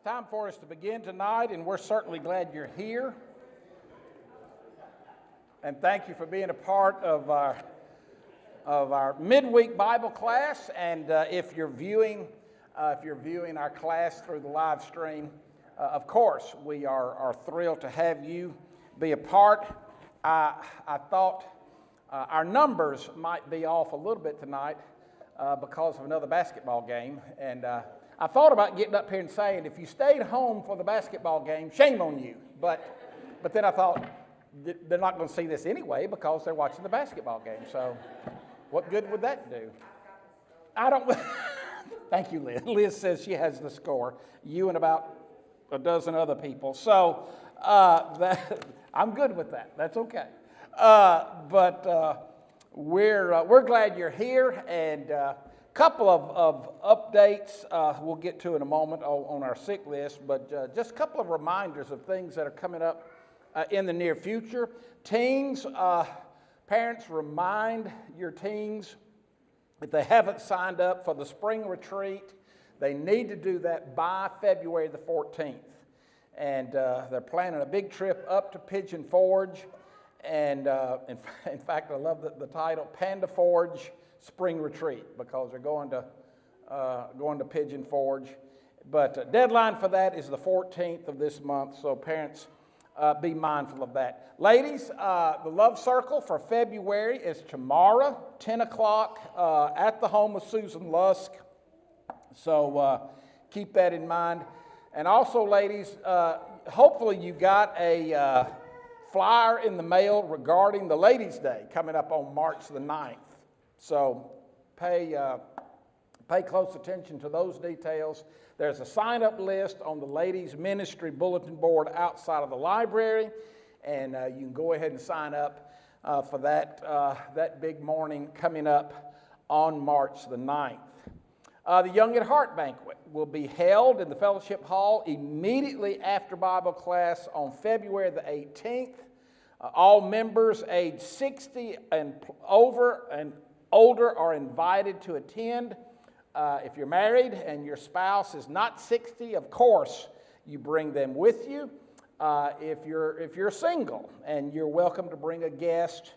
time for us to begin tonight, and we're certainly glad you're here. And thank you for being a part of our midweek Bible class. And if you're viewing our class through the live stream, of course, we are thrilled to have you be a part. I thought our numbers might be off a little bit tonight because of another basketball game, and I thought about getting up here and saying, if you stayed home for the basketball game, shame on you. But then I thought, they're not going to see this anyway because they're watching the basketball game. So what good would that do? I don't. Thank you, Liz. Liz says she has the score. You and about a dozen other people. So I'm good with that. That's okay. But we're glad you're here, and couple of updates we'll get to in a moment on our sick list, but just a couple of reminders of things that are coming up in the near future. Teens, parents, remind your teens if they haven't signed up for the spring retreat, they need to do that by February the 14th. And they're planning a big trip up to Pigeon Forge, and in fact, I love the title, Panda Forge Spring Retreat, because they're going to Pigeon Forge. But deadline for that is the 14th of this month, so parents, be mindful of that. Ladies, the Love Circle for February is tomorrow, 10 o'clock, at the home of Susan Lusk. So keep that in mind. And also, ladies, hopefully you got a flyer in the mail regarding the Ladies' Day coming up on March the 9th. So pay close attention to those details. There's a sign-up list on the Ladies' Ministry bulletin board outside of the library, and you can go ahead and sign up for that big morning coming up on March the 9th. The Young at Heart banquet will be held in the fellowship hall immediately after Bible class on February the 18th. All members age 60 and over and older are invited to attend. If you're married and your spouse is not 60, of course, you bring them with you. If you're single, and you're welcome to bring a guest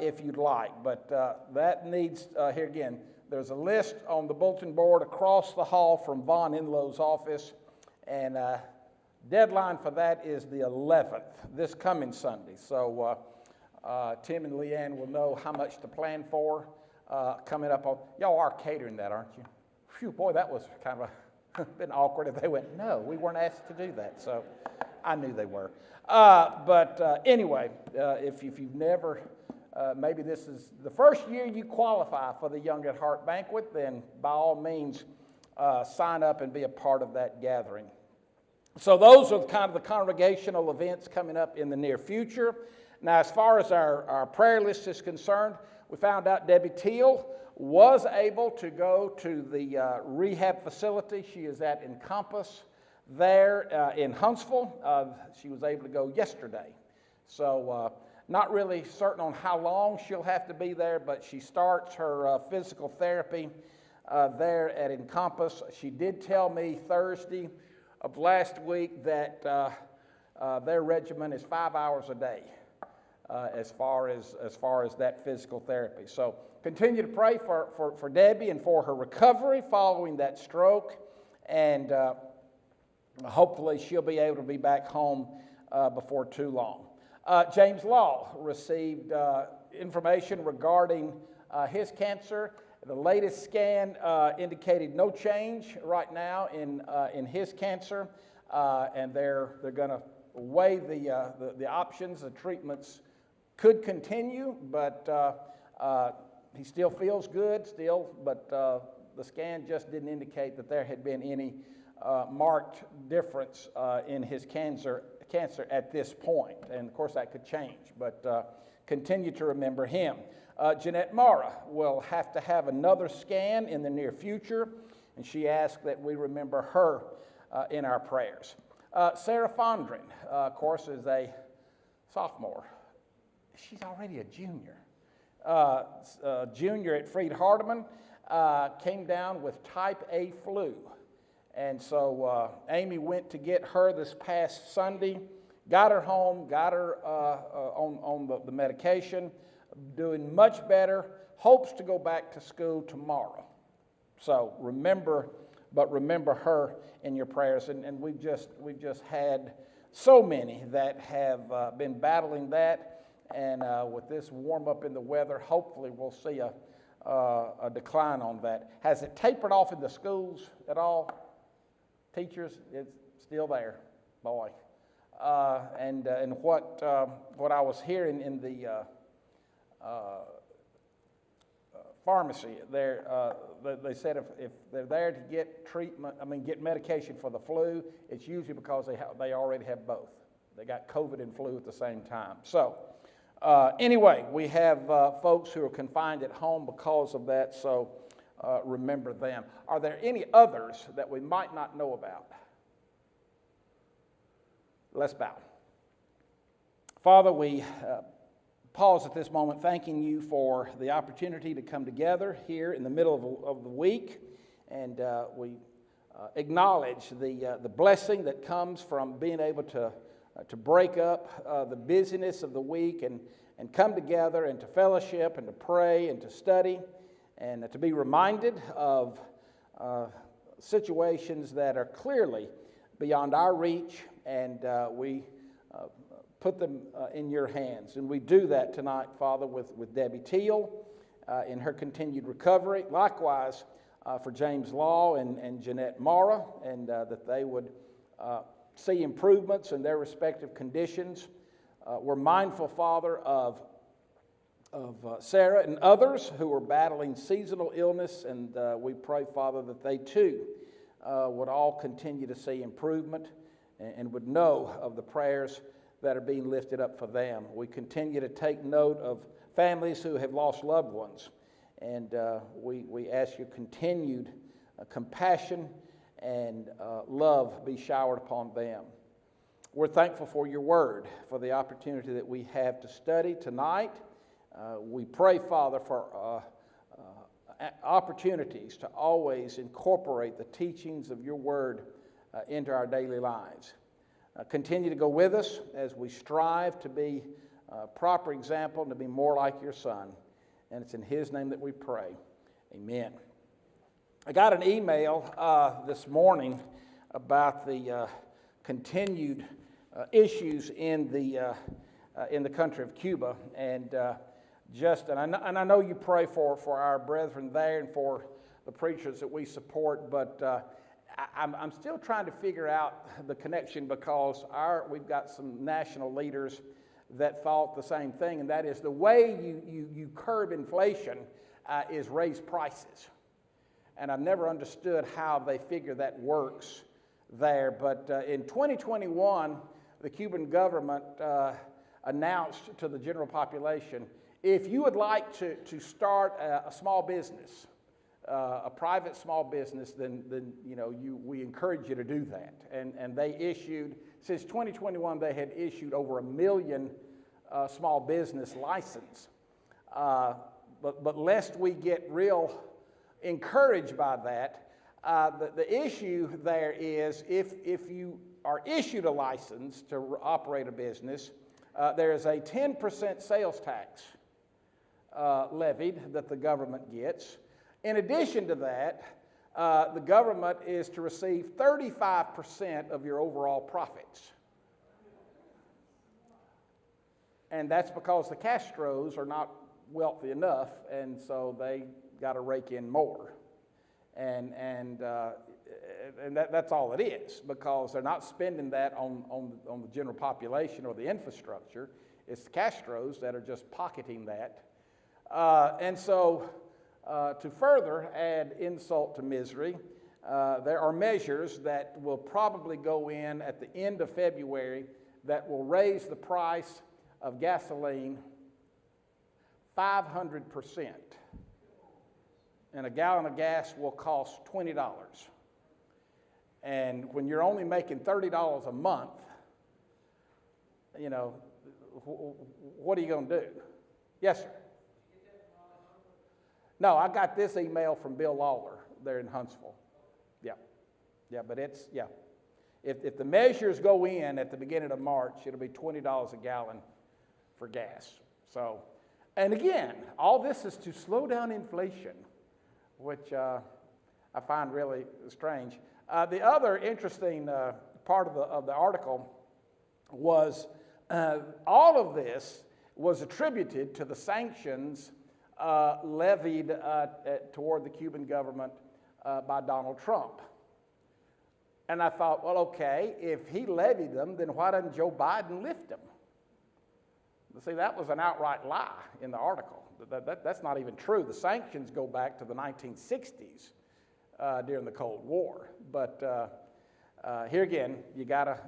if you'd like. But that needs, here again, there's a list on the bulletin board across the hall from Von Inlow's office, and deadline for that is the 11th, this coming Sunday. So Tim and Leanne will know how much to plan for coming up on. Y'all are catering that, aren't you? Phew, boy, that was kind of been awkward if they went, no, we weren't asked to do that. So I knew they were. But anyway, if you've never, maybe this is the first year you qualify for the Young at Heart banquet, then by all means sign up and be a part of that gathering. So those are kind of the congregational events coming up in the near future. Now, as far as our prayer list is concerned, we found out Debbie Teal was able to go to the rehab facility she is at Encompass there in Huntsville. She was able to go yesterday. So not really certain on how long she'll have to be there, but she starts her physical therapy there at Encompass. She did tell me Thursday of last week that their regimen is 5 hours a day. As far as that physical therapy. So continue to pray for Debbie and for her recovery following that stroke, and hopefully she'll be able to be back home before too long. James Law received information regarding his cancer. The latest scan indicated no change right now in his cancer, and they're going to weigh the options, the treatments. Could continue, but he still feels good but the scan just didn't indicate that there had been any marked difference in his cancer at this point. And of course that could change, but continue to remember him. Jeanette Mara will have to have another scan in the near future, and she asked that we remember her in our prayers. Sarah Fondren, of course, is a sophomore. She's already a junior. Junior at Freed Hardeman, came down with type A flu. And so Amy went to get her this past Sunday, got her home, got her on the medication, doing much better, hopes to go back to school tomorrow. So remember her in your prayers. And we've just had so many that have been battling that. And with this warm up in the weather, hopefully we'll see a decline on that. Has it tapered off in the schools at all? Teachers, it's still there, boy. And what I was hearing in the pharmacy there, they said if they're there to get get medication for the flu, it's usually because they already have both. They got COVID and flu at the same time. So anyway, we have folks who are confined at home because of that. So remember them. Are there any others that we might not know about? Let's bow. Father, we pause at this moment thanking you for the opportunity to come together here in the middle of the week, and we acknowledge the blessing that comes from being able to break up the busyness of the week and come together and to fellowship and to pray and to study and to be reminded of situations that are clearly beyond our reach, and we put them in your hands. And we do that tonight, Father, with Debbie Teal in her continued recovery. Likewise, for James Law and Jeanette Mara, and that they would see improvements in their respective conditions. We're mindful, Father, of Sarah and others who are battling seasonal illness, and we pray, Father, that they too would all continue to see improvement and would know of the prayers that are being lifted up for them. We continue to take note of families who have lost loved ones, and we ask your continued compassion and love be showered upon them. We're thankful for your word, for the opportunity that we have to study tonight. We pray, Father, for opportunities to always incorporate the teachings of your word into our daily lives. Continue to go with us as we strive to be a proper example and to be more like your Son. And it's in his name that we pray. Amen. I got an email this morning about the continued issues in the country of Cuba, and I know you pray for our brethren there and for the preachers that we support, but I'm still trying to figure out the connection, because we've got some national leaders that thought the same thing, and that is the way you curb inflation is raise prices. And I've never understood how they figure that works there. But in 2021, the Cuban government announced to the general population, if you would like to start a small business, a private small business, then we encourage you to do that. And they issued, since 2021, they had issued over 1 million small business license. But lest we get real encouraged by that, the issue there is if you are issued a license to operate a business, there is a 10% sales tax levied that the government gets. In addition to that, the government is to receive 35% of your overall profits. And that's because the Castros are not wealthy enough, and so they got to rake in more. And that's all it is, because they're not spending that on the general population or the infrastructure. It's the Castros that are just pocketing that. And so to further add insult to misery, there are measures that will probably go in at the end of February that will raise the price of gasoline 500%. And a gallon of gas will cost $20. And when you're only making $30 a month, what are you going to do? Yes, sir. No, I got this email from Bill Lawler there in Huntsville. Yeah. Yeah, but it's, yeah. If the measures go in at the beginning of March, it'll be $20 a gallon for gas. So, and again, all this is to slow down inflation, which I find really strange. The other interesting part of the article was all of this was attributed to the sanctions levied toward the Cuban government by Donald Trump. And I thought, well, okay, if he levied them, then why doesn't Joe Biden lift them? See, that was an outright lie in the article. That's not even true. The sanctions go back to the 1960s during the Cold War. But here again, you gotta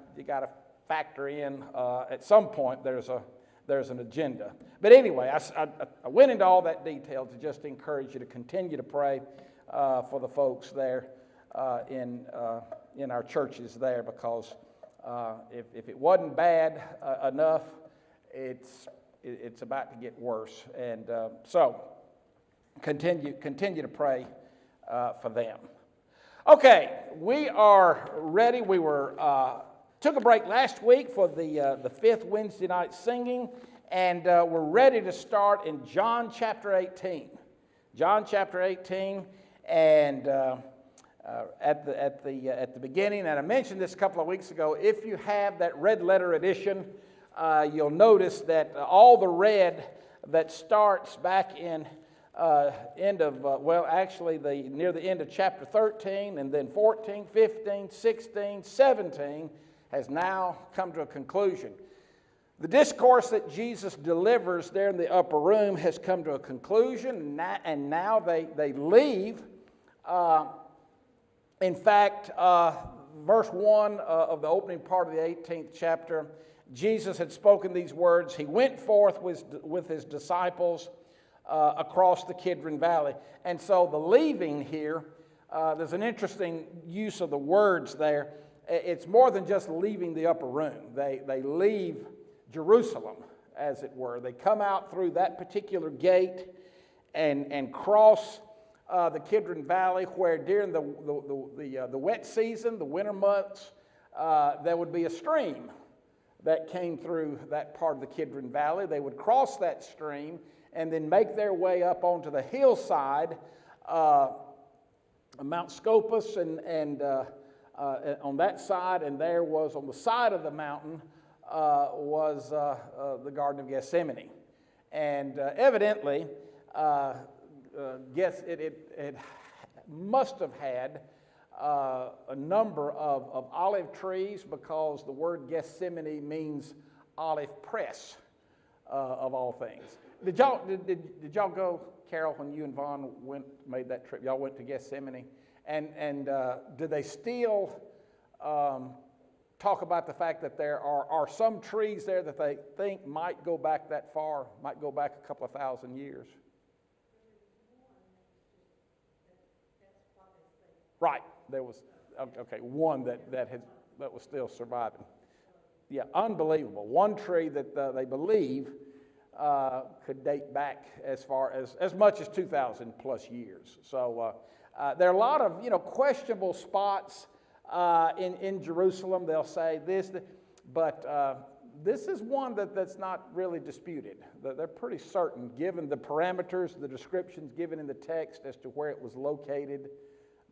factor in at some point there's an agenda. But anyway, I went into all that detail to just encourage you to continue to pray for the folks there in our churches there, because if it wasn't bad enough, it's about to get worse. And so continue to pray for them. Okay, we are ready. We took a break last week for the fifth Wednesday night singing, and we're ready to start in John chapter 18. John chapter 18, and at the beginning, and I mentioned this a couple of weeks ago, if you have that red letter edition, you'll notice that all the red that starts back in near the end of chapter 13, and then 14, 15, 16, 17 has now come to a conclusion. The discourse that Jesus delivers there in the upper room has come to a conclusion, and now they leave. In fact, verse 1 of the opening part of the 18th chapter, Jesus had spoken these words. He went forth with his disciples across the Kidron Valley. And so the leaving here, there's an interesting use of the words there. It's more than just leaving the upper room. They leave Jerusalem, as it were. They come out through that particular gate and cross the Kidron Valley, where during the wet season, the winter months, there would be a stream that came through that part of the Kidron Valley. They would cross that stream and then make their way up onto the hillside, Mount Scopus, and on that side, and there was on the side of the mountain was the Garden of Gethsemane. And evidently, it must have had a number of olive trees, because the word Gethsemane means olive press, of all things. Did y'all go, Carol, when you and Vaughn made that trip? Y'all went to Gethsemane, and did they still talk about the fact that there are some trees there that they think might go back that far, might go back a couple of thousand years? Right, there was one that was still surviving. Yeah, unbelievable. One tree that they believe could date back as much as 2,000 plus years. So there are a lot of questionable spots in Jerusalem. They'll say this, but this is one that's not really disputed. They're pretty certain, given the parameters, the descriptions given in the text as to where it was located,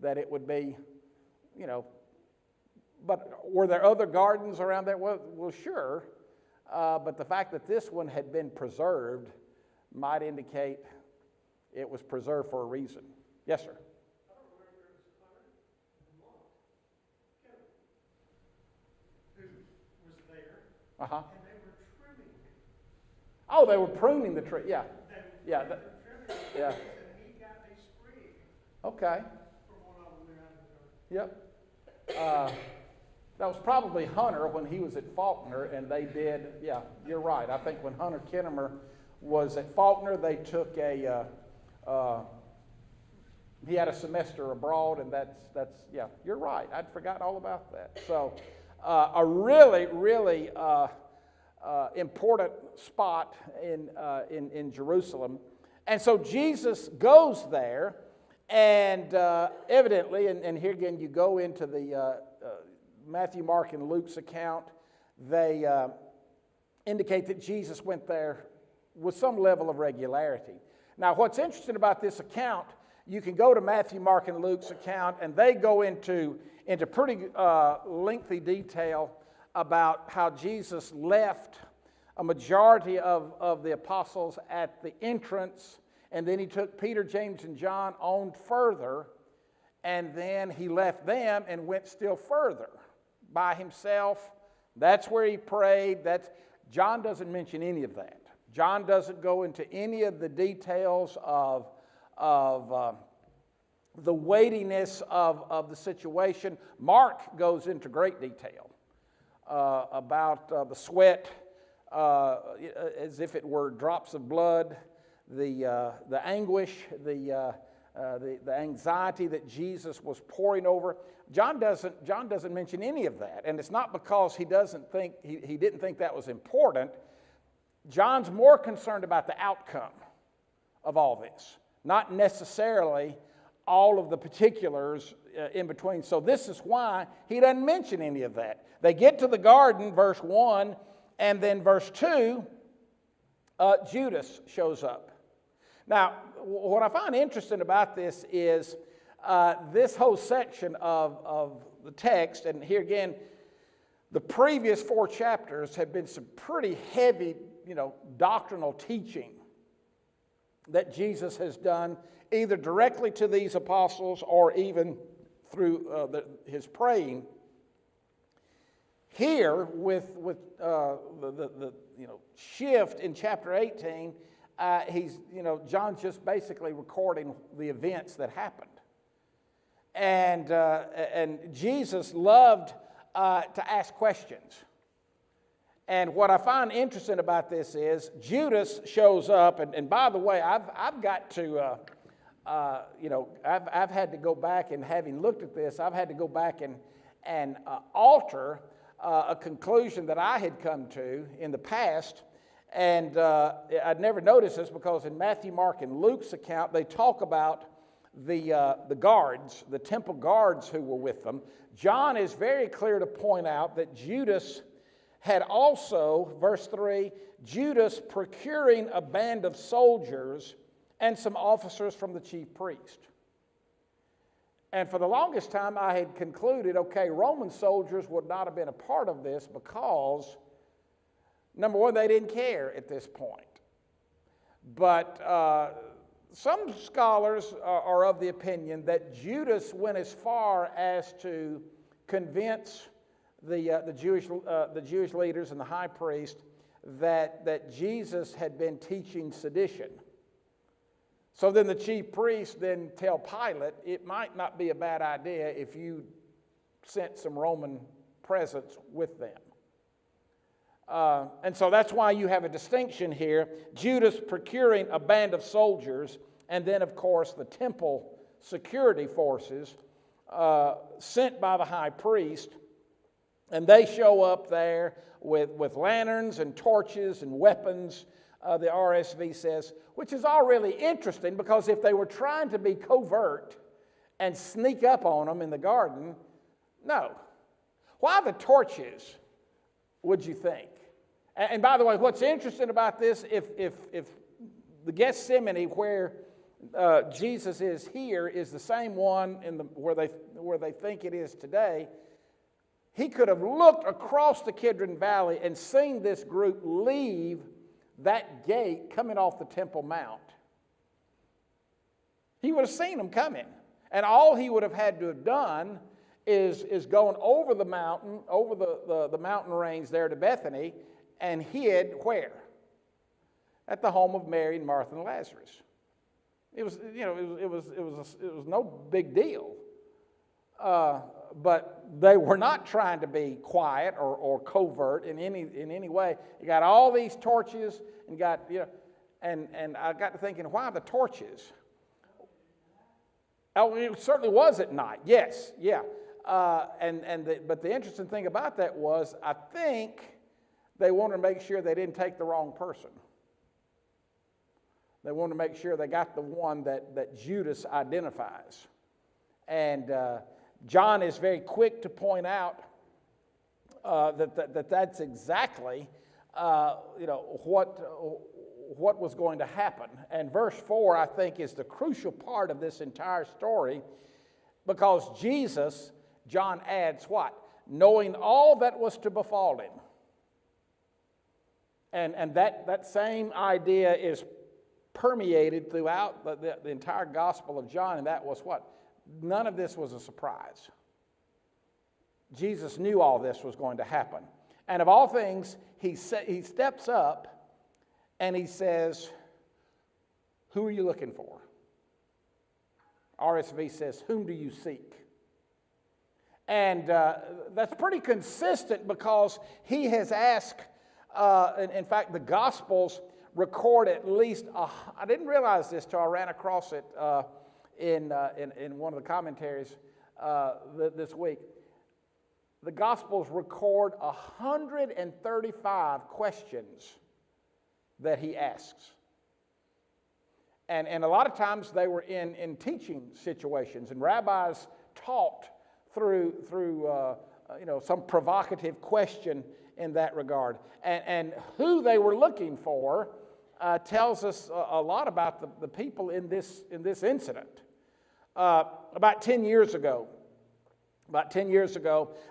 that it would be, but were there other gardens around there? Well, sure, but the fact that this one had been preserved might indicate it was preserved for a reason. Yes, sir. Uh-huh. And they were trimming. Oh, they were pruning the tree. Yeah. Yeah. Yeah. And he got a sprig. Okay. Yep. That was probably Hunter when he was at Faulkner, and they did. Yeah, you're right. I think when Hunter Kinnemer was at Faulkner, they took he had a semester abroad, and that's yeah. You're right. I'd forgotten all about that. So. A really, really important spot in Jerusalem. And so Jesus goes there, And evidently, and here again you go into the Matthew, Mark, and Luke's account, they indicate that Jesus went there with some level of regularity. Now, what's interesting about this account, you can go to Matthew, Mark, and Luke's account, and they go into pretty lengthy detail about how Jesus left a majority of the apostles at the entrance, and then he took Peter, James, and John on further, and then he left them and went still further by himself. That's where he prayed. John doesn't mention any of that. John doesn't go into any of the details of the weightiness of the situation. Mark goes into great detail about the sweat, as if it were drops of blood, the anguish, the anxiety that Jesus was pouring over. John doesn't mention any of that, and it's not because he didn't think that was important. John's more concerned about the outcome of all this, not necessarily all of the particulars in between. So this is why he doesn't mention any of that. They get to the garden, verse 1, and then verse 2, Judas shows up. Now, what I find interesting about this is this whole section of the text, and here again, the previous 4 chapters have been some pretty heavy, doctrinal teaching that Jesus has done, either directly to these apostles or even through his praying. Here, with the shift in chapter 18, John's just basically recording the events that happened, and Jesus loved to ask questions. And what I find interesting about this is Judas shows up, and by the way, I've got to, I've had to go back, and having looked at this, I've had to go back and alter a conclusion that I had come to in the past. And I'd never noticed this because in Matthew, Mark, and Luke's account, they talk about the guards, the temple guards who were with them. John is very clear to point out that Judas had also, verse 3, Judas procuring a band of soldiers and some officers from the chief priest. And for the longest time, I had concluded, okay, Roman soldiers would not have been a part of this because, number one, they didn't care at this point. But some scholars are of the opinion that Judas went as far as to convince the Jewish leaders and the high priest that Jesus had been teaching sedition. So then the chief priests then tell Pilate, it might not be a bad idea if you sent some Roman presence with them. And so that's why you have a distinction here. Judas procuring a band of soldiers, and then, of course, the temple security forces sent by the high priest. And they show up there with lanterns and torches and weapons, the RSV says, which is all really interesting because if they were trying to be covert and sneak up on them in the garden, no. Why the torches, would you think? And by the way, what's interesting about this, if the Gethsemane where Jesus is here is the same one where they think it is today, he could have looked across the Kidron Valley and seen this group leave that gate coming off the Temple Mount. He would have seen them coming. And all he would have had to have done is gone over the mountain, over the mountain range there to Bethany, and hid where? At the home of Mary and Martha and Lazarus. It was no big deal. But they were not trying to be quiet or covert in any way. You got all these torches and and I got to thinking, why the torches? Oh, it certainly was at night. Yes, yeah. But the interesting thing about that was, I think they wanted to make sure they didn't take the wrong person. They want to make sure they got the one that Judas identifies. And John is very quick to point out that's exactly what was going to happen. And verse 4, I think, is the crucial part of this entire story, because Jesus, John adds what? Knowing all that was to befall him. And that same idea is permeated throughout the entire Gospel of John, and that was what? None of this was a surprise. Jesus knew all this was going to happen. And of all things, he steps up and he says, "Who are you looking for?" RSV says, "Whom do you seek?" And that's pretty consistent, because he has asked, in fact, the Gospels record at least, I didn't realize this till I ran across it in one of the commentaries this week. The Gospels record 135 questions that he asks. And a lot of times they were in teaching situations, and rabbis taught through some provocative question in that regard. And who they were looking for tells us a lot about the people in this incident. About 10 years ago,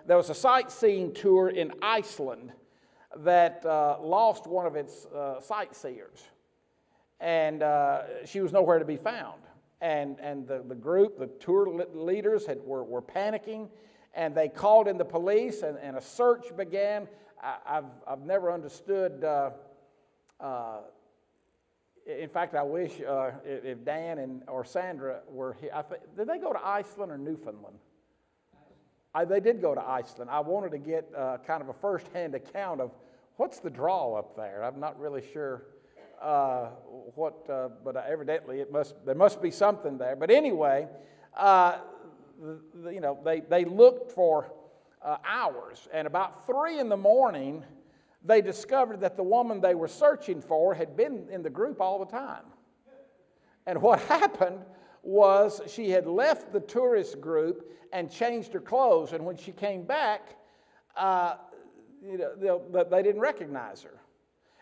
there was a sightseeing tour in Iceland that lost one of its sightseers. And she was nowhere to be found. And the group, the tour leaders were panicking, and they called in the police, and a search began. I've never understood. In fact, I wish if Dan or Sandra were here. Did they go to Iceland or Newfoundland? They did go to Iceland. I wanted to get kind of a first-hand account of what's the draw up there. I'm not really sure but evidently there must be something there. But anyway, they looked for hours, and about 3 a.m, they discovered that the woman they were searching for had been in the group all the time. And what happened was she had left the tourist group and changed her clothes, and when she came back, they didn't recognize her.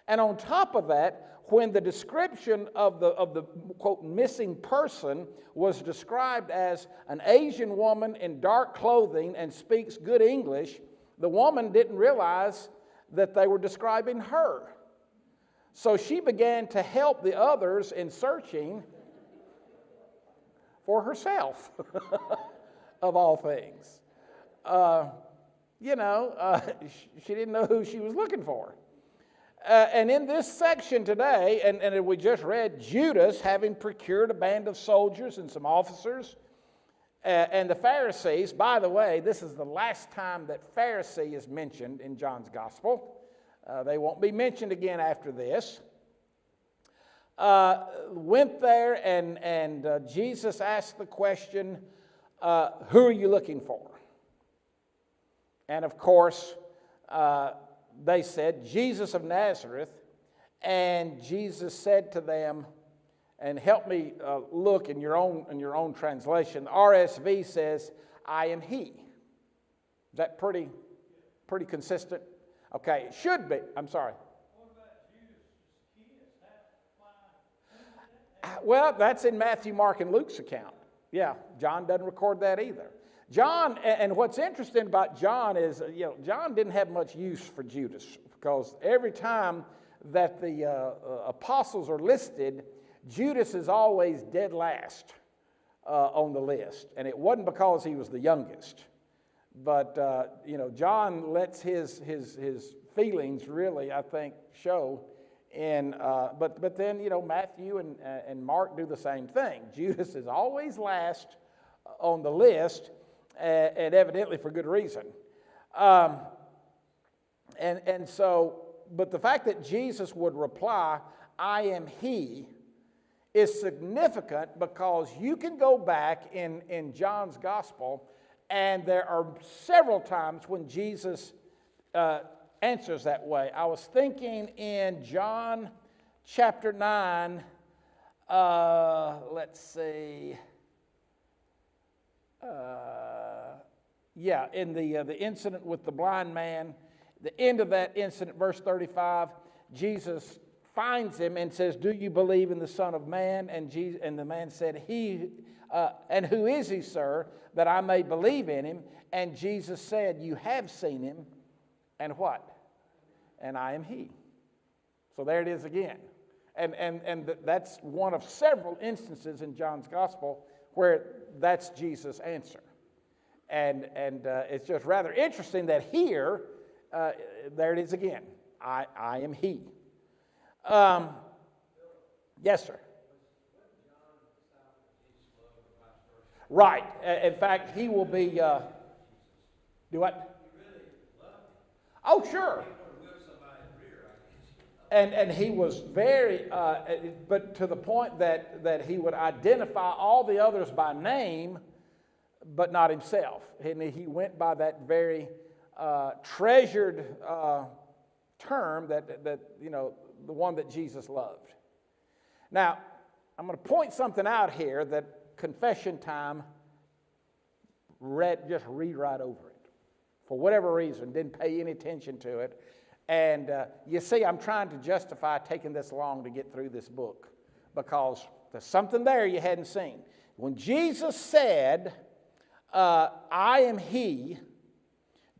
And on top of that, when the description of the quote missing person was described as an Asian woman in dark clothing and speaks good English, the woman didn't realize that they were describing her. So she began to help the others in searching for herself, of all things. She didn't know who she was looking for. And in this section today, and we just read Judas having procured a band of soldiers and some officers, and the Pharisees. By the way, this is the last time that Pharisee is mentioned in John's Gospel. They won't be mentioned again after this. Went there, and Jesus asked the question, "Who are you looking for?" And of course, they said, "Jesus of Nazareth." And Jesus said to them, and help me look in your own translation. RSV says, "I am he." Is that pretty consistent? Okay, it should be. I'm sorry. What about Judas' kids? Well, that's in Matthew, Mark, and Luke's account. Yeah, John doesn't record that either. John, and what's interesting about John is, John didn't have much use for Judas, because every time that the apostles are listed, Judas is always dead last on the list. And it wasn't because he was the youngest, but John lets his feelings really, I think, show in. But then Matthew and Mark do the same thing. Judas is always last on the list. And evidently for good reason. And so, but the fact that Jesus would reply, "I am he," is significant, because you can go back in John's Gospel, and there are several times when Jesus answers that way. I was thinking in John chapter 9, Let's see. In the incident with the blind man, the end of that incident, verse 35, Jesus finds him and says, "Do you believe in the Son of Man?" And the man said, "And who is he, sir, that I may believe in him?" And Jesus said, "You have seen him, and what? And I am he." So there it is again. And that's one of several instances in John's gospel where that's Jesus' answer. And it's just rather interesting that here, there it is again. I am he. Yes, sir. Right. In fact, he will be. Do what? Oh, sure. And he was very, but to the point that he would identify all the others by name, but not himself. And he went by that very treasured term that the one that Jesus loved. Now, I'm going to point something out here that confession time just read right over it. For whatever reason, didn't pay any attention to it. And you see, I'm trying to justify taking this long to get through this book because there's something there you hadn't seen. When Jesus said, "I am he,"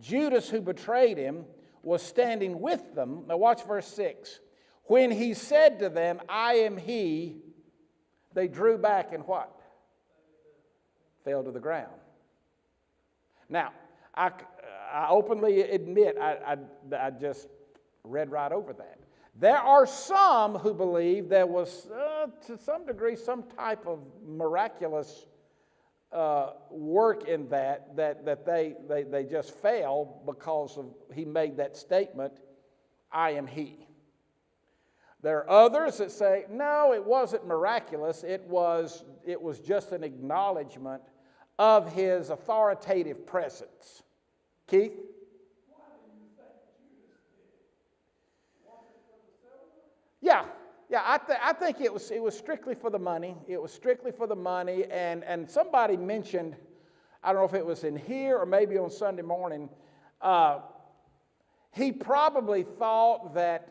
Judas, who betrayed him, was standing with them. Now watch verse 6. When he said to them, "I am he," they drew back and what? Fell to the ground. Now, I openly admit I just read right over that. There are some who believe there was, to some degree, some type of miraculous work in that they just fell because he made that statement, "I am he." There are others that say, no, it wasn't miraculous. It was just an acknowledgement of his authoritative presence. Keith? Why do you think Judas did it? Was it for the silver? Yeah. I think it was strictly for the money. It was strictly for the money. And somebody mentioned, I don't know if it was in here or maybe on Sunday morning, he probably thought that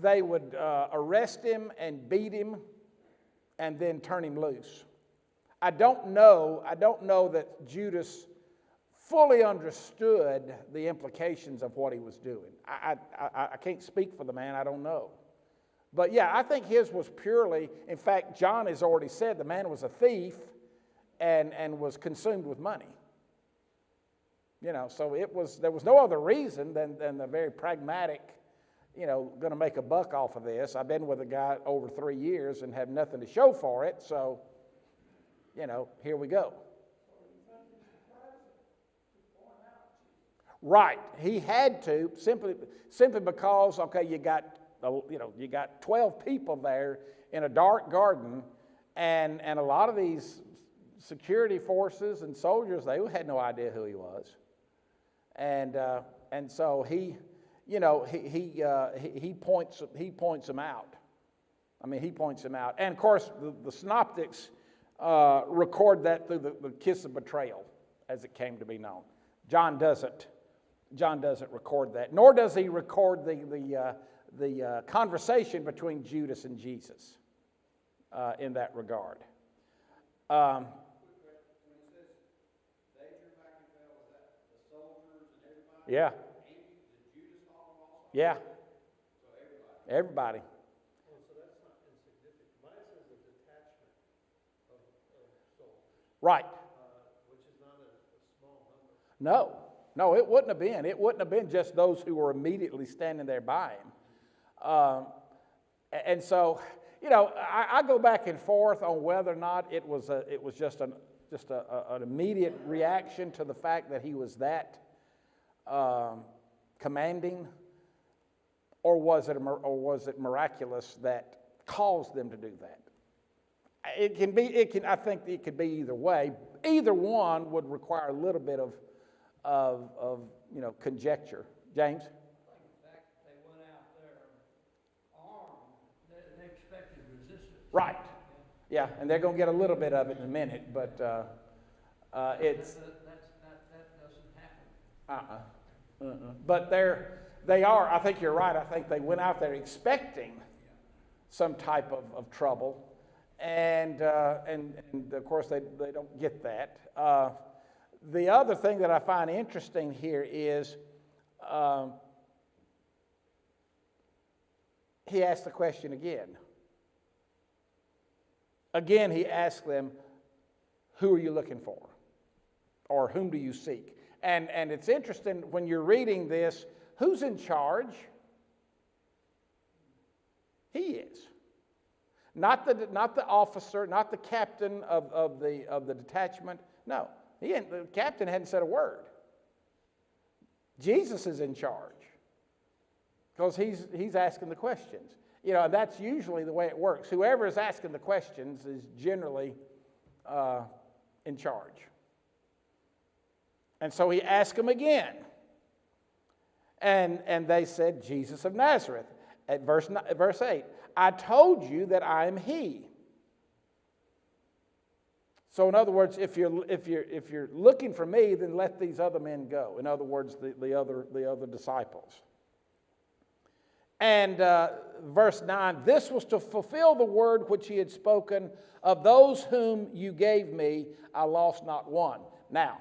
they would arrest him and beat him and then turn him loose. I don't know that Judas fully understood the implications of what he was doing. I can't speak for the man, I don't know. But yeah, I think his was purely, in fact, John has already said the man was a thief and was consumed with money. So there was no other reason than the very pragmatic, going to make a buck off of this. I've been with a guy over 3 years and have nothing to show for it, so, here we go. Right, he had to simply because you got 12 people there in a dark garden, and a lot of these security forces and soldiers, they had no idea who he was, and so he points them out. He points them out, and of course the synoptics record that through the kiss of betrayal, as it came to be known. John doesn't record that, nor does he record the conversation between Judas and Jesus in that regard. When it says they drew back and fell, was that the soldiers and everybody? Yeah. Did Judas follow also? Yeah. So everybody. Oh, so that's not insignificant. Mine says a detachment of soldiers. Right. Which is not a small number. No, it wouldn't have been. It wouldn't have been just those who were immediately standing there by him. And so, I go back and forth on whether or not it was just an immediate reaction to the fact that he was that commanding, or was it miraculous that caused them to do that? I think it could be either way. Either one would require a little bit of conjecture. James? The fact that they went out there armed, they expected resistance. Right. Yeah, and they're going to get a little bit of it in a minute, but it's... That doesn't happen. But they are, I think you're right, I think they went out there expecting some type of trouble, and of course they don't get that. The other thing that I find interesting here is he asked the question again. Again, he asked them, who are you looking for? Or whom do you seek? And it's interesting when you're reading this, who's in charge? He is. Not the officer, not the captain of the detachment. No, the captain hadn't said a word. Jesus is in charge because he's asking the questions. You know, that's usually the way it works. Whoever is asking the questions is generally in charge. And so he asked them again. And they said, Jesus of Nazareth. At verse 8, I told you that I am he. So in other words, if you're looking for me, then let these other men go. In other words, the other disciples. And verse 9, this was to fulfill the word which he had spoken, of those whom you gave me, I lost not one. Now,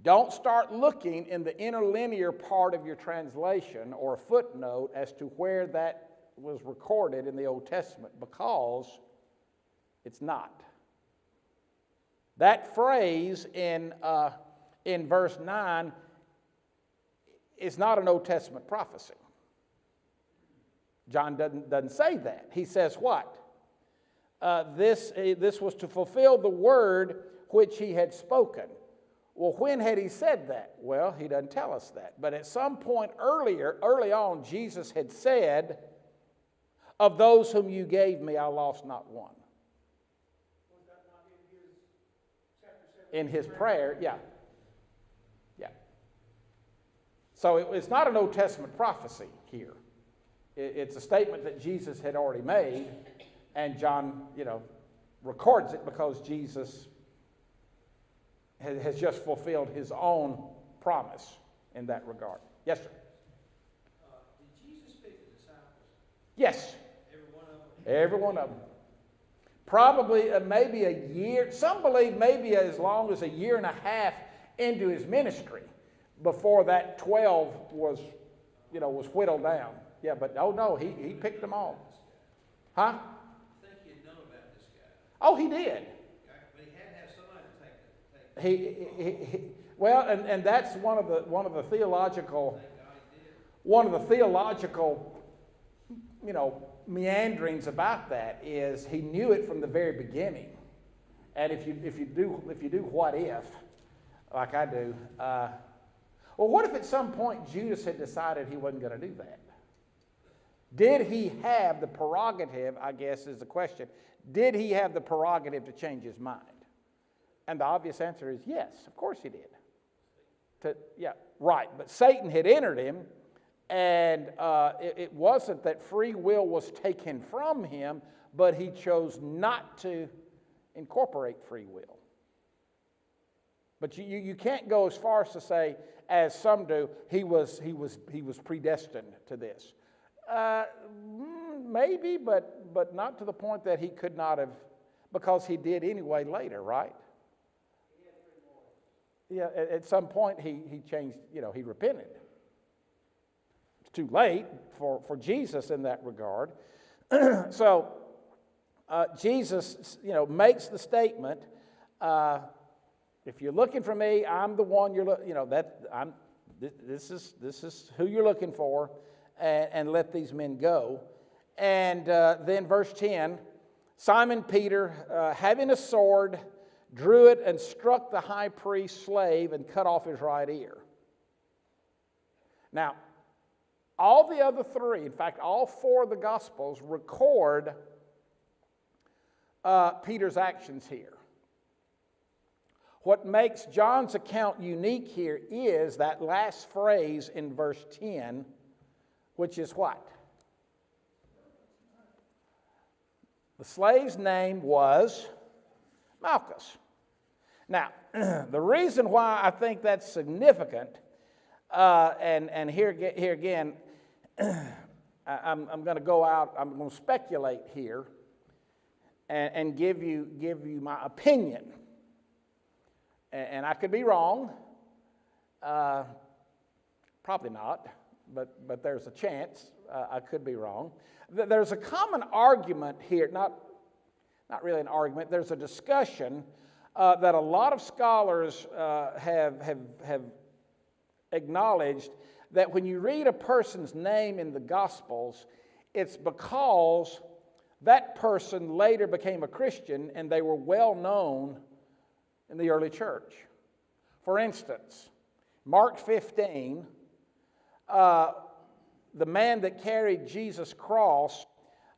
don't start looking in the interlinear part of your translation or a footnote as to where that was recorded in the Old Testament, because it's not. That phrase in verse 9 is not an Old Testament prophecy. John doesn't say that. He says what? This was to fulfill the word which he had spoken. Well, when had he said that? Well, he doesn't tell us that. But at some point early on, Jesus had said, of those whom you gave me, I lost not one. Was that not in his chapter 7? In his prayer, yeah. Yeah. So it's not an Old Testament prophecy here. It's a statement that Jesus had already made, and John, records it because Jesus has just fulfilled his own promise in that regard. Yes, sir? Did Jesus speak to the disciples? Yes. Every one of them? Every one of them. Probably maybe a year. Some believe maybe as long as a year and a half into his ministry before that 12 was whittled down. Yeah, but no, he picked them all. Huh? I think he had known about this guy. Oh, he did. Okay? But he had to have somebody to take it. Well, and that's one of the theological meanderings about that is he knew it from the very beginning. And if you do what if, like I do, well, what if at some point Judas had decided he wasn't going to do that? Did he have the prerogative, I guess is the question, did he have the prerogative to change his mind? And the obvious answer is yes, of course he did. Right, but Satan had entered him, and it wasn't that free will was taken from him, but he chose not to incorporate free will. But you can't go as far as to say, as some do, he was predestined to this. Maybe, but not to the point that he could not have, because he did anyway later, right? Yeah, at some point he changed, he repented. It's too late for Jesus in that regard. So Jesus, makes the statement, if you're looking for me, I'm the one this is who you're looking for, and let these men go. And then verse 10, Simon Peter, having a sword, drew it and struck the high priest's slave and cut off his right ear. Now, all the other three, in fact, all four of the Gospels record Peter's actions here. What makes John's account unique here is that last phrase in verse 10, which is what? The slave's name was Malchus. Now, the reason why I think that's significant, and here again, I'm going to go out, I'm going to speculate here and give you my opinion. And I could be wrong, probably not, but there's a chance I could be wrong. There's a common argument here, not really an argument, there's a discussion that a lot of scholars have acknowledged that when you read a person's name in the Gospels, it's because that person later became a Christian and they were well known in the early church. For instance, Mark 15, the man that carried Jesus' cross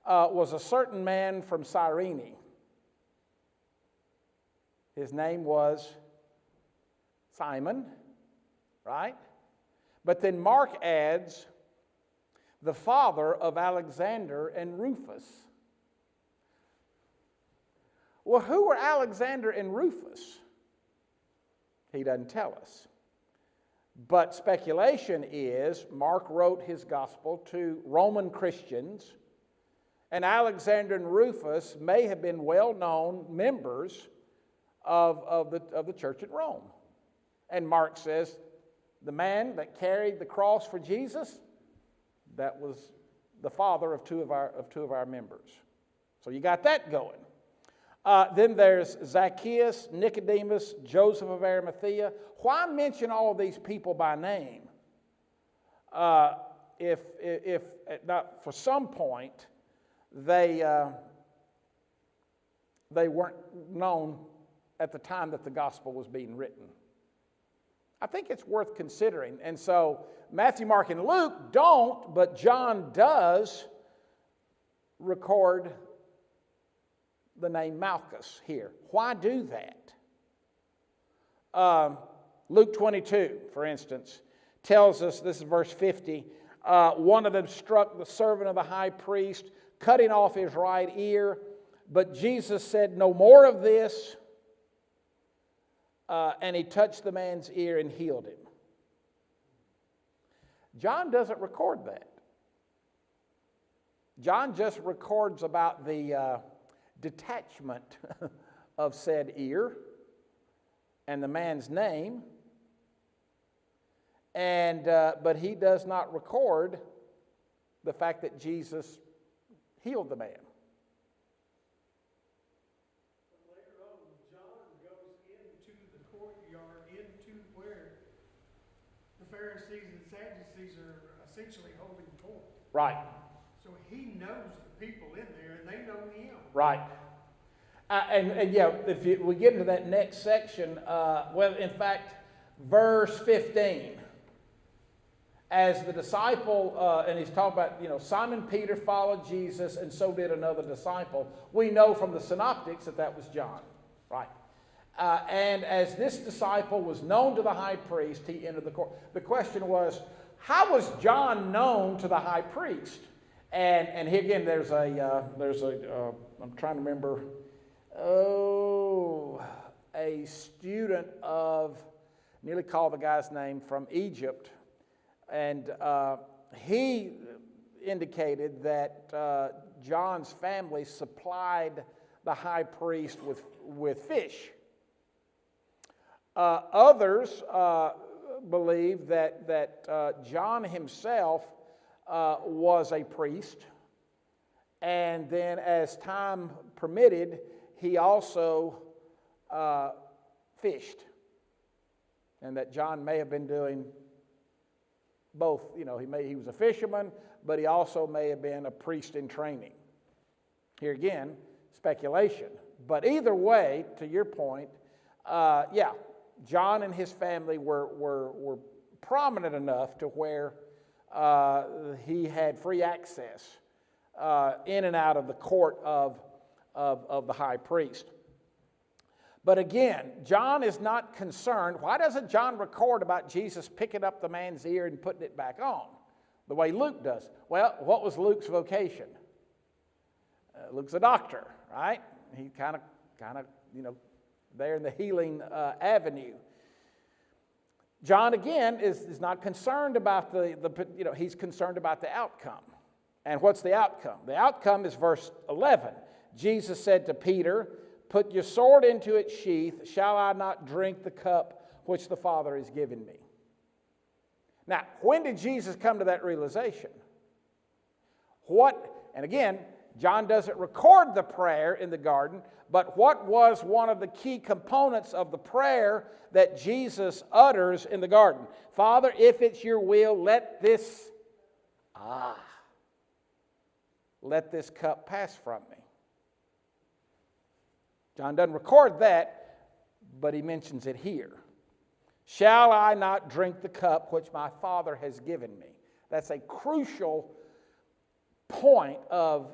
was a certain man from Cyrene. His name was Simon, right? But then Mark adds the father of Alexander and Rufus. Well, who were Alexander and Rufus? He doesn't tell us. But speculation is Mark wrote his gospel to Roman Christians, and Alexander and Rufus may have been well-known members of the church at Rome. And Mark says, the man that carried the cross for Jesus, that was the father of two of our members. So you got that going. Then there's Zacchaeus, Nicodemus, Joseph of Arimathea. Why mention all of these people by name? If not, for some point they weren't known at the time that the gospel was being written. I think it's worth considering. And so Matthew, Mark, and Luke don't, but John does record the name Malchus here. Why do that? Luke 22, for instance, tells us, this is verse 50, one of them struck the servant of the high priest, cutting off his right ear, but Jesus said, no more of this, and he touched the man's ear and healed him. John doesn't record that. John just records about the detachment of said ear and the man's name, and but he does not record the fact that Jesus healed the man. But later on, John goes into the courtyard, into where the Pharisees and Sadducees are essentially holding court. Right. So he knows the people in there, and they know him. Right. And yeah, if we get into that next section, well, in fact, verse 15, as the disciple, and he's talking about, Simon Peter followed Jesus, and so did another disciple. We know from the synoptics that was John, right? And as this disciple was known to the high priest, he entered the court. The question was, how was John known to the high priest? And here again, there's a I'm trying to remember. A student of, nearly called the guy's name, from Egypt, and he indicated that John's family supplied the high priest with fish. Others believe that John himself was a priest, and then as time permitted, he also fished, and that John may have been doing both. He was a fisherman, but he also may have been a priest in training. Here again, speculation. But either way, to your point, John and his family were prominent enough to where he had free access in and out of the court of the high priest. But again, John is not concerned. Why doesn't John record about Jesus picking up the man's ear and putting it back on, the way Luke does? Well, what was Luke's vocation? Luke's a doctor, right? He kind of, there in the healing avenue. John, again, is not concerned about he's concerned about the outcome. And what's the outcome? The outcome is verse 11. Jesus said to Peter, "Put your sword into its sheath. Shall I not drink the cup which the Father has given me?" Now, when did Jesus come to that realization? And again, John doesn't record the prayer in the garden, but what was one of the key components of the prayer that Jesus utters in the garden? "Father, if it's your will, let this cup pass from me." John doesn't record that, but he mentions it here. "Shall I not drink the cup which my Father has given me?" That's a crucial point of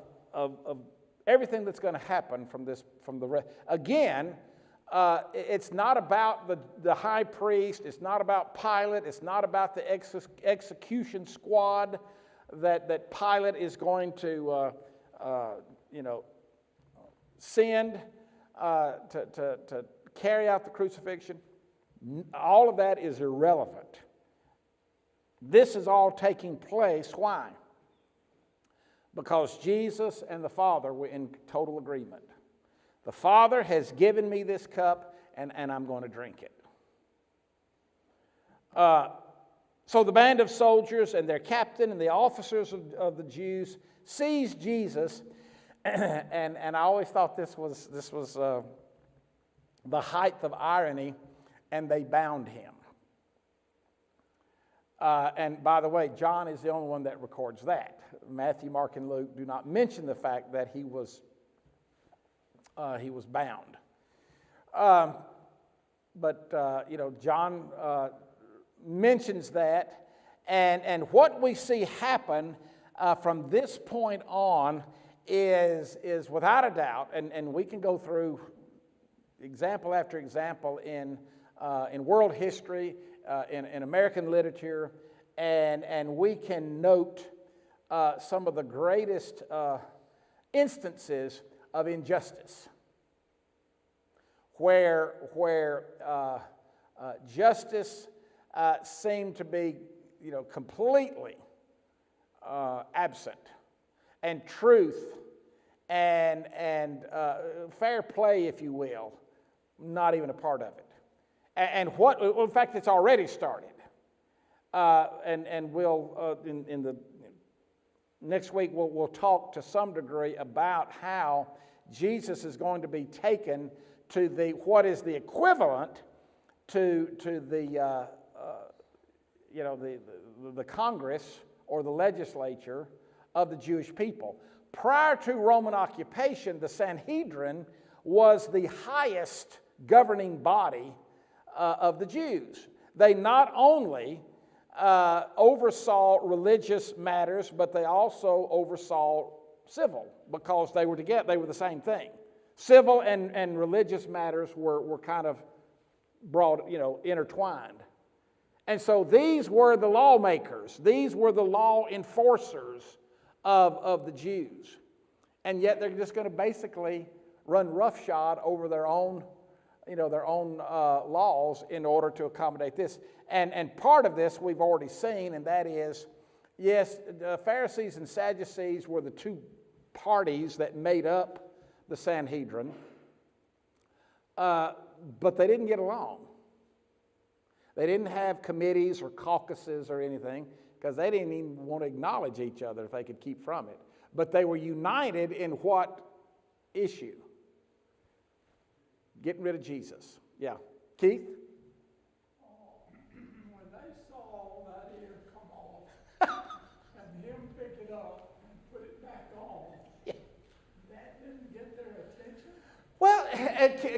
everything that's going to happen from the rest. Again, it's not about the high priest. It's not about Pilate. It's not about the execution squad that Pilate is going to send to carry out the crucifixion. All of that is irrelevant. This is all taking place. Why? Because Jesus and the Father were in total agreement. The Father has given me this cup, and I'm going to drink it. So the band of soldiers and their captain and the officers of the Jews seized Jesus, and I always thought this was the height of irony, and they bound him. And by the way, John is the only one that records that. Matthew, Mark, and Luke do not mention the fact that he was bound. But John mentions that, and what we see happen from this point on is without a doubt, and we can go through example after example in world history, in American literature, and we can note some of the greatest instances of injustice, where justice seemed to be, completely absent, and truth and fair play, if you will, not even a part of it. And in fact, it's already started. And we'll in the next week we'll talk to some degree about how Jesus is going to be taken to what is the equivalent to the Congress or the legislature of the Jewish people. Prior to Roman occupation, the Sanhedrin was the highest governing body of the Jews. They not only oversaw religious matters, but they also oversaw civil, because they were together. They were the same thing. Civil and religious matters were kind of intertwined. And so these were the lawmakers. These were the law enforcers of the Jews. And yet they're just going to basically run roughshod over their own laws in order to accommodate this. And part of this we've already seen, and that is, yes, the Pharisees and Sadducees were the two parties that made up the Sanhedrin, but they didn't get along. They didn't have committees or caucuses or anything, because they didn't even want to acknowledge each other if they could keep from it. But they were united in what issue? Getting rid of Jesus. Yeah. Keith? When they saw that ear come off and him pick it up and put it back on, that didn't get their attention? Well,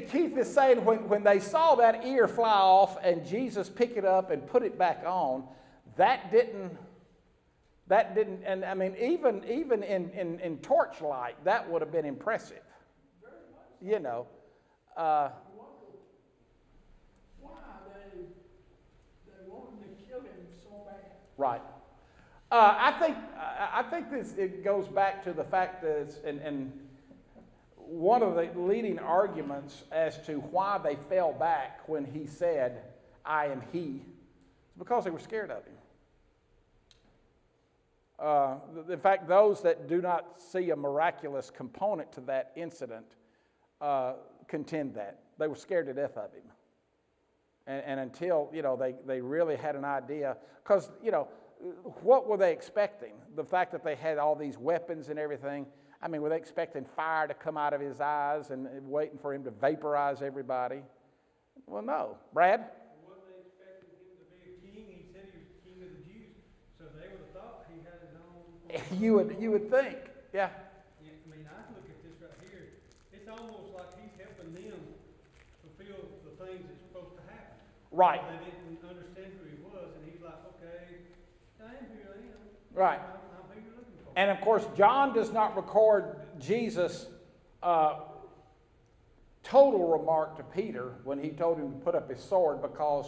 Keith is saying when they saw that ear fly off and Jesus pick it up and put it back on, that didn't, and I mean, even in torchlight, that would have been impressive. Very much. You know. I wonder why they wanted to kill him so bad. Right. I think it goes back to the fact that one of the leading arguments as to why they fell back when he said, I am he, is because they were scared of him. In fact, those that do not see a miraculous component to that incident contend that. They were scared to death of him. And until, they really had an idea, because, what were they expecting? The fact that they had all these weapons and everything. I mean, were they expecting fire to come out of his eyes and waiting for him to vaporize everybody? Well, no. Brad? Wasn't they expecting him to be a king? He said he was the king of the Jews, so they would have thought he had his own. You would think, yeah. Yeah, I mean, I look at this right here. It's almost like he's helping them fulfill the things that's supposed to happen. Right. They didn't understand who he was, and he's like, okay, I am who I am. Right. I'm who you're looking for. And of course, John does not record Jesus' total remark to Peter when he told him to put up his sword, because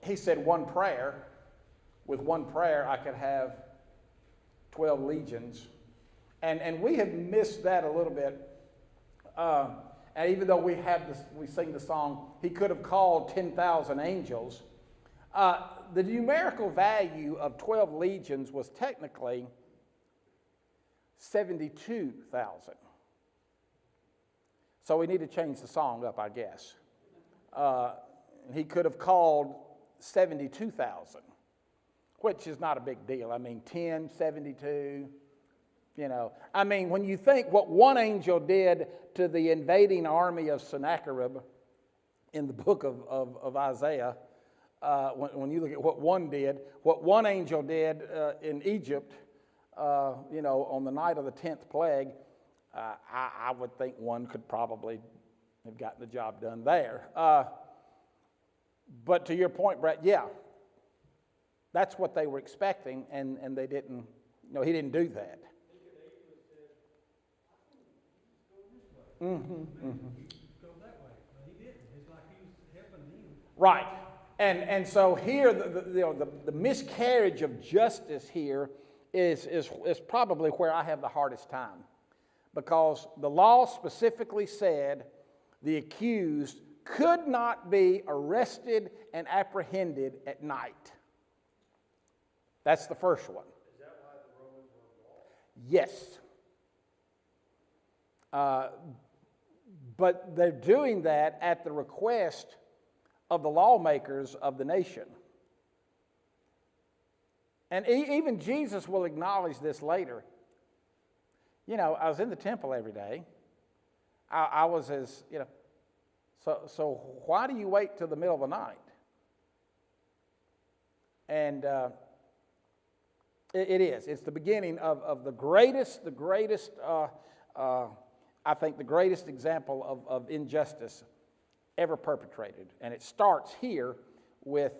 he said one prayer. With one prayer, I could have 12 legions. And we have missed that a little bit. And even though we sing the song, he could have called 10,000 angels. The numerical value of 12 legions was technically 72,000. So we need to change the song up, I guess. He could have called 72,000, which is not a big deal. I mean, 10, 72, I mean, when you think what one angel did to the invading army of Sennacherib in the book of Isaiah, when you look at what one angel did in Egypt, on the night of the 10th plague, I would think one could probably have gotten the job done there. But to your point, Brett, yeah, that's what they were expecting, and they didn't, he didn't do that. Mm-hmm, mm-hmm. Go that way, but he didn't. It's like he was helping them. Right. And so here, the miscarriage of justice here is probably where I have the hardest time. Because the law specifically said the accused could not be arrested and apprehended at night. That's the first one. Is that why the Romans were involved? Yes. But they're doing that at the request of the lawmakers of the nation. And even Jesus will acknowledge this later. I was in the temple every day. I was so why do you wait till the middle of the night? And it is. It's the beginning of the greatest, I think the greatest example of injustice ever perpetrated. And it starts here with,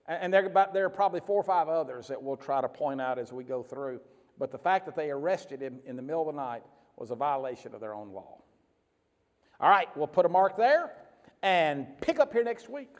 and there are probably 4 or 5 others that we'll try to point out as we go through. But the fact that they arrested him in the middle of the night was a violation of their own law. All right, we'll put a mark there and pick up here next week.